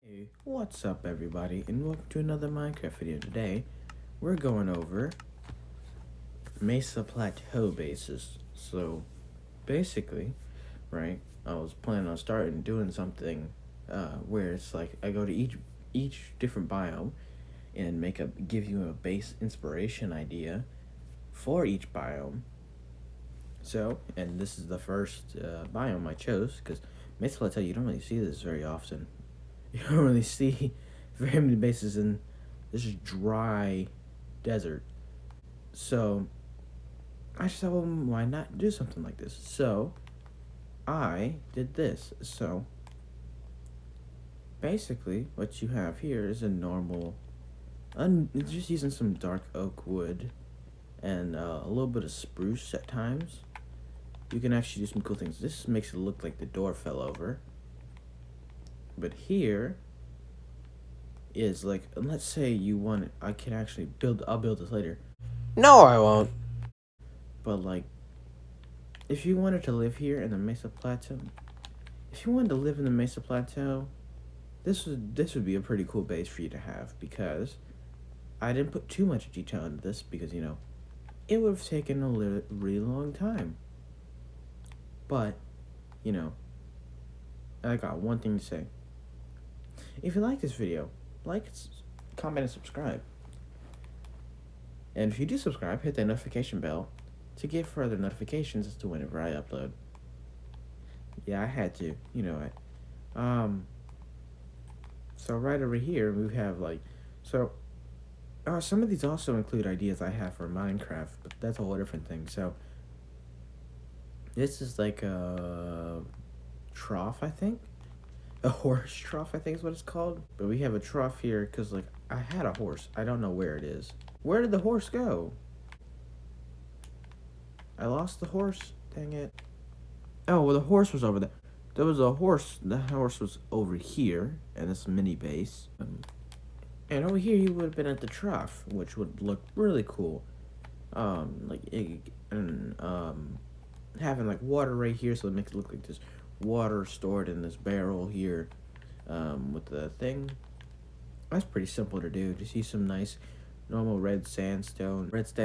Hey, what's up everybody, and welcome to another Minecraft video. Today, we're going over Mesa Plateau bases. So, basically, right, I was planning on starting doing something where it's like I go to each different biome and give you a base inspiration idea for each biome. So, and this is the first biome I chose because Mesa Plateau, you don't really see this very often. You don't really see very many bases in this dry desert. So I just thought, well, why not do something like this? So I did this. So basically, what you have here is a normal, just using some dark oak wood and a little bit of spruce at times. You can actually do some cool things. This makes it look like the door fell over. But here is like, let's say you want, I can actually I'll build this later. No, I won't. But like, if you wanted to live here in the Mesa Plateau, this would be a pretty cool base for you to have, because I didn't put too much detail into this because, it would have taken a really long time. But, I got one thing to say. If you like this video, like, comment, and subscribe. And if you do subscribe, hit that notification bell to get further notifications as to whenever I upload. Yeah, I had to, so right over here we have some of these also include ideas I have for Minecraft, but that's a whole different thing. So this is like a trough, I think. A horse trough, I think is what it's called. But we have a trough here because, like, I had a horse. I don't know where it is. Where did the horse go? I lost the horse. Dang it. Oh, well, the horse was over there. There was a horse. The horse was over here in this mini base. And over here, he would have been at the trough, which would look really cool. Having like water right here, so it makes it look like there's water stored in this barrel here, with the thing. That's pretty simple to do. Just use some nice normal red sandstone. Just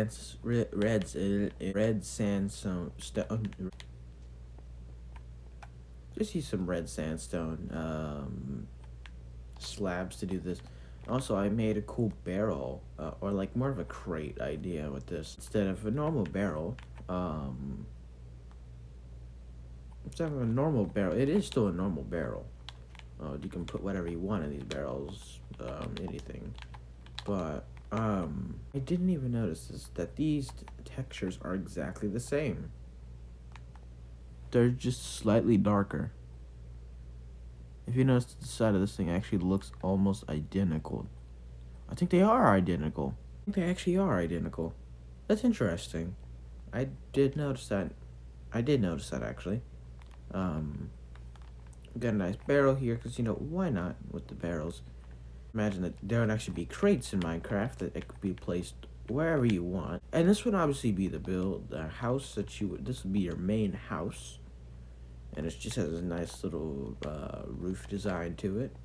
use some red sandstone slabs to do this. Also, I made a cool barrel, or like more of a crate idea with this. Instead of a normal barrel, instead of a normal barrel, it is still a normal barrel. You can put whatever you want in these barrels, anything. But, I didn't even notice that these textures are exactly the same. They're just slightly darker. If you notice, the side of this thing actually looks almost identical. I think they are identical. I think they actually are identical. That's interesting. I did notice that. Actually. Got a nice barrel here because, why not with the barrels? Imagine that there would actually be crates in Minecraft that it could be placed wherever you want. And this would obviously be the house that this would be your main house. And it just has a nice little roof design to it.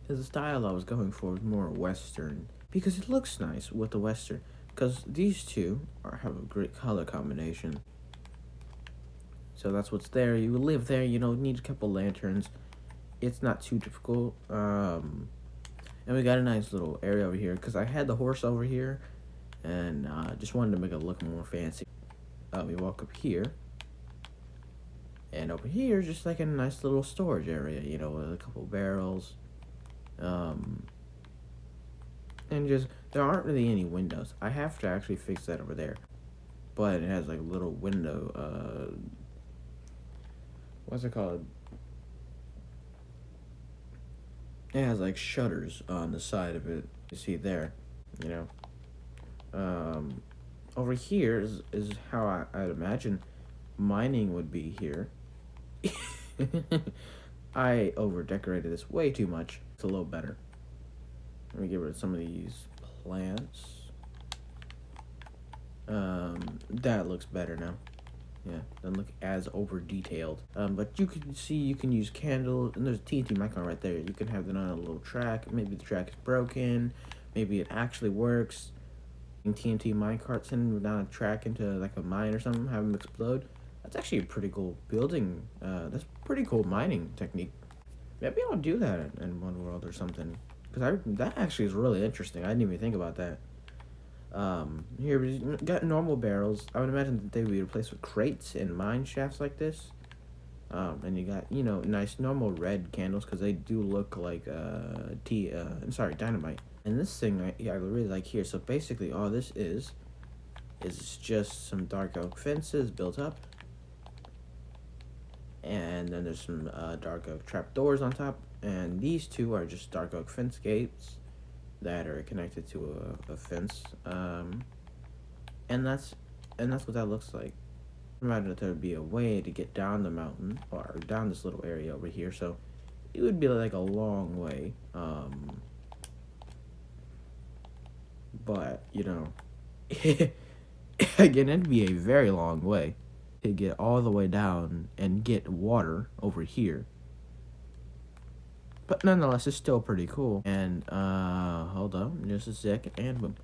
Because the style I was going for was more Western. Because it looks nice with the Western. Because these two have a great color combination. So that's what's there. You live there, need a couple lanterns. It's not too difficult. And we got a nice little area over here. Because I had the horse over here. And just wanted to make it look more fancy. We walk up here. And over here, just like a nice little storage area, with a couple barrels. And just, there aren't really any windows. I have to actually fix that over there. But it has like a little window, what's it called? It has like shutters on the side of it. You see there, Over here is how I'd imagine mining would be here. I over decorated this way too much. It's a little better. Let me get rid of some of these plants. That looks better now. Yeah, doesn't look as over detailed. But you can see you can use candles, and there's a TNT micron right there. You can have it on a little track. Maybe the track is broken. Maybe it actually works. TNT minecarts and down a track into like a mine or something, have them explode. That's actually a pretty cool building. That's pretty cool mining technique. Maybe I'll do that in One World or something. Because that actually is really interesting. I didn't even think about that. Here we got normal barrels. I would imagine that they would be replaced with crates and mine shafts like this. And you got, nice normal red candles because they do look like dynamite. And this thing I really like here. So basically all this is just some dark oak fences built up. And then there's some dark oak trapdoors on top. And these two are just dark oak fence gates that are connected to a fence. And that's what that looks like. Imagine that there would be a way to get down the mountain or down this little area over here. So it would be like a long way. But, again, it'd be a very long way to get all the way down and get water over here. But nonetheless, it's still pretty cool. And, hold on just a second, and boom.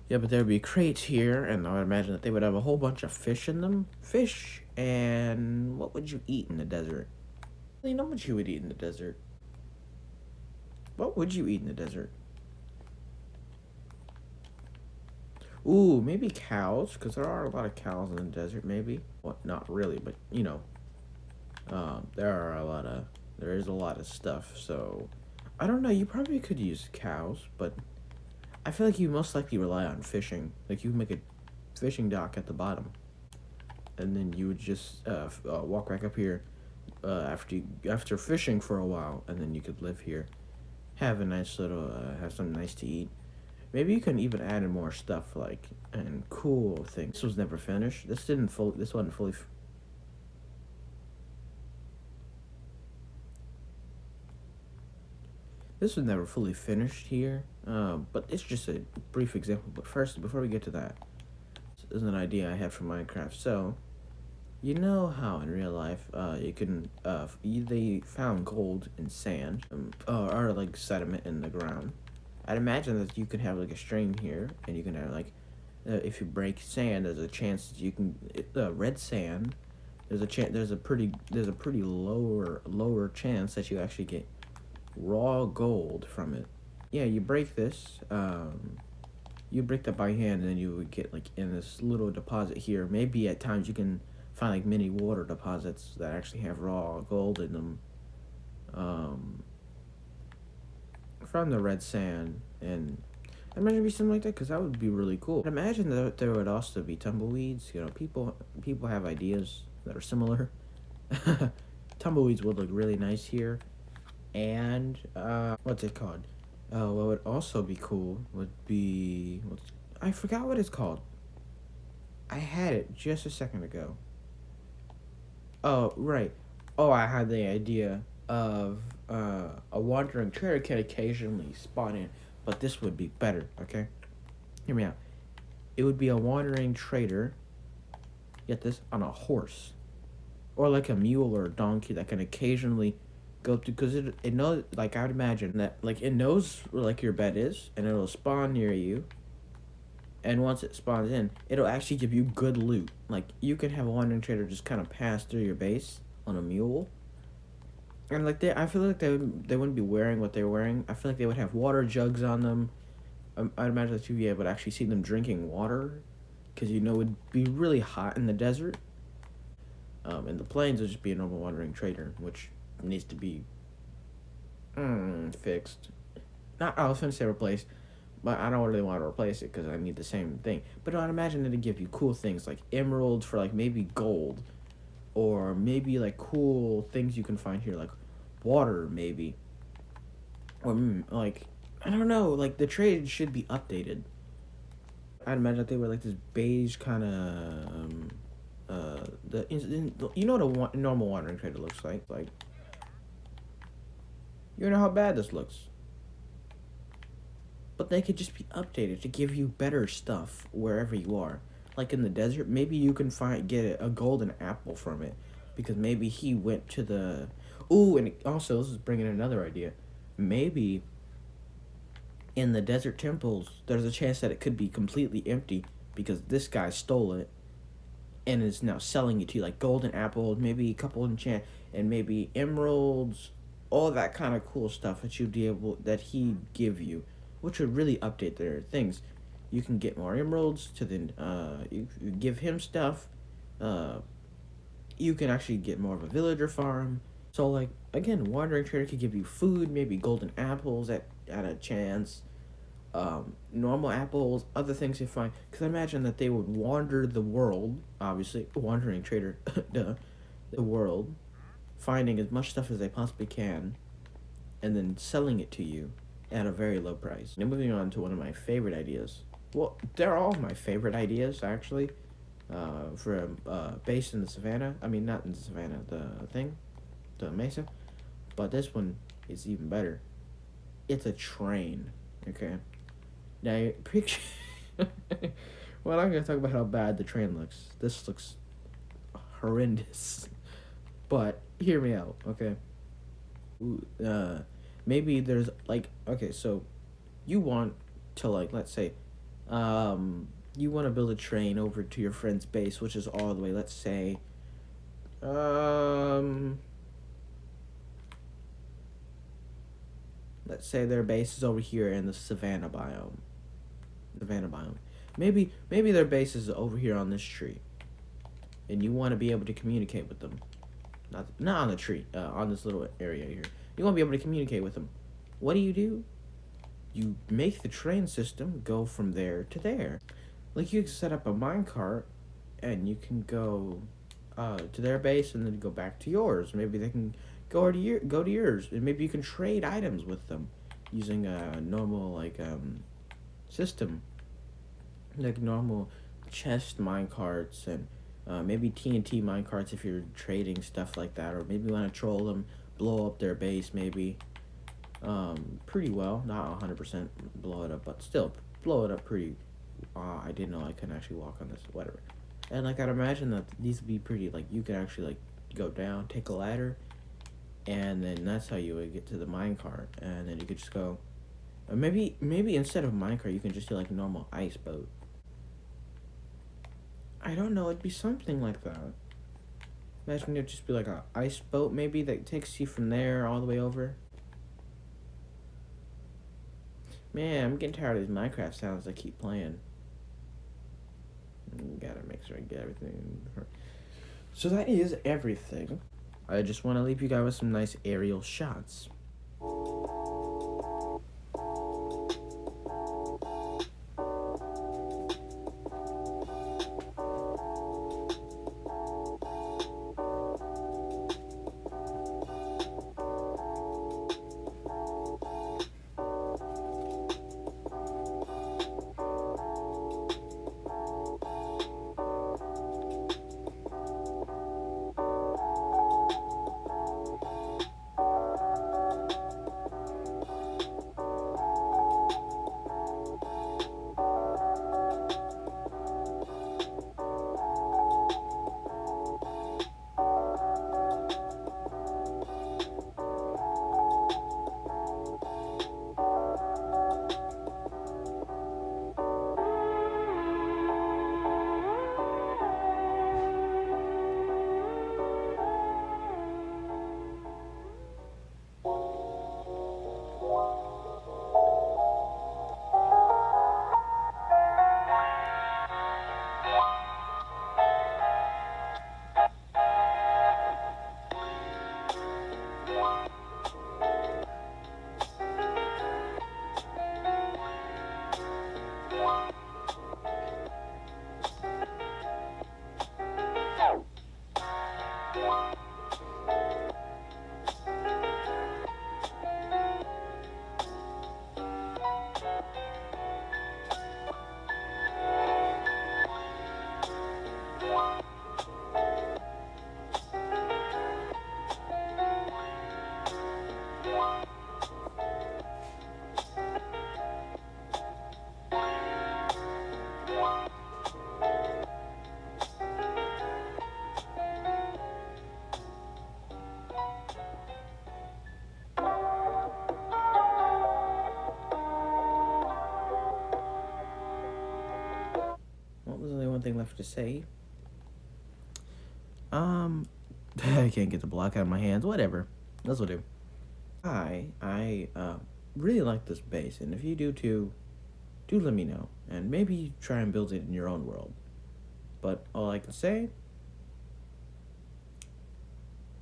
Yeah, but there would be crates here, and I would imagine that they would have a whole bunch of fish in them. Fish, and what would you eat in the desert? You know what you would eat in the desert? What would you eat in the desert? Ooh, maybe cows, because there are a lot of cows in the desert, maybe. Well, not really, but, there is a lot of stuff, so... I don't know, you probably could use cows, but... I feel like you most likely rely on fishing. Like, you make a fishing dock at the bottom. And then you would just walk back up here after fishing for a while, and then you could live here. Have a nice little, have something nice to eat. Maybe you can even add in more stuff, like, and cool things. This was never finished. This wasn't fully... This was never fully finished here, but it's just a brief example. But first, before we get to that, this is an idea I had for Minecraft. So, you know how in real life, you can, they found gold in sand, or like sediment in the ground. I'd imagine that you can have like a string here, and you can have like, if you break sand, there's a chance that you can, red sand, there's a pretty lower chance that you actually get raw gold from it. Yeah, you break this, you break that by hand, and then you would get like in this little deposit here. Maybe at times you can find like mini water deposits that actually have raw gold in them, from the red sand. And I imagine it'd be something like that, because that would be really cool. I'd imagine that there would also be tumbleweeds. People have ideas that are similar. Tumbleweeds would look really nice here. And what's it called? What would also be cool would be, I forgot what it's called. I had it just a second ago. Oh, right. Oh, I had the idea of a wandering trader can occasionally spawn in, but this would be better, okay? Hear me out. It would be a wandering trader, get this, on a horse. Or like a mule or a donkey that can occasionally go to, because it knows, like, I would imagine that, like, it knows where, like, your bed is, and it'll spawn near you. And once it spawns in, it'll actually give you good loot. Like, you can have a wandering trader just kind of pass through your base on a mule. And, like, I feel like they wouldn't be wearing what they're wearing. I feel like they would have water jugs on them. I'd imagine that you'd be able to actually see them drinking water, because, it would be really hot in the desert. And the plains would just be a normal wandering trader, which needs to be fixed. I was going to say replaced, but I don't really want to replace it because I need the same thing. But I'd imagine it'd give you cool things like emeralds for like maybe gold, or maybe like cool things you can find here like water maybe, or like, I don't know, like the trade should be updated. I'd imagine that they were like this beige kind of you know what a normal wandering trader looks like. You know how bad this looks. But they could just be updated to give you better stuff wherever you are. like in the desert, maybe you can get a golden apple from it, because maybe he went to the. Ooh, and also this is bringing another idea. Maybe in the desert temples, there's a chance that it could be completely empty because this guy stole it and is now selling it to you, like golden apples, maybe a couple enchant, and maybe emeralds, all that kind of cool stuff that he'd give you, which would really update their things. You can get more emeralds to then you give him stuff. Uh, you can actually get more of a villager farm. So like again, wandering trader could give you food, maybe golden apples at a chance, normal apples, other things you find. Because I imagine that they would wander the world, obviously, wandering trader, duh, the world, finding as much stuff as they possibly can, and then selling it to you at a very low price. Now moving on to one of my favorite ideas. Well, they're all my favorite ideas, actually, for a base in the savannah. I mean, not in the savannah, the mesa. But this one is even better. It's a train, okay? Now, picture. Well, I'm going to talk about how bad the train looks. This looks horrendous. But, hear me out, okay? Maybe there's, like, okay, so you want to, like, let's say, you want to build a train over to your friend's base, which is all the way, let's say, let's say their base is over here in the savannah biome. Maybe their base is over here on this tree, and you want to be able to communicate with them. Not on the tree, on this little area here. You want to be able to communicate with them. What do? You make the train system go from there to there. Like you can set up a minecart, and you can go to their base and then go back to yours. Maybe they can go to yours, and maybe you can trade items with them using a normal system, like normal chest minecarts and maybe TNT minecarts if you're trading stuff like that, or maybe you want to troll them, blow up their base maybe pretty well, not 100% blow it up, but still blow it up pretty. I didn't know I couldn't actually walk on this, whatever. And like I'd imagine that these would be pretty, like you could actually like go down, take a ladder, and then that's how you would get to the minecart, and then you could just go. Maybe instead of minecart, you can just do like a normal ice boat. I don't know. It'd be something like that. Imagine it'd just be like a ice boat, maybe that takes you from there all the way over. Man, I'm getting tired of these Minecraft sounds I keep playing. Gotta make sure I get everything. So that is everything. I just want to leave you guys with some nice aerial shots. nothing left to say. I can't get the block out of my hands. Whatever. That's what I do. I really like this base, and if you do too, do let me know, and maybe try and build it in your own world. But all I can say,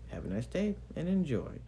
have a nice day and enjoy.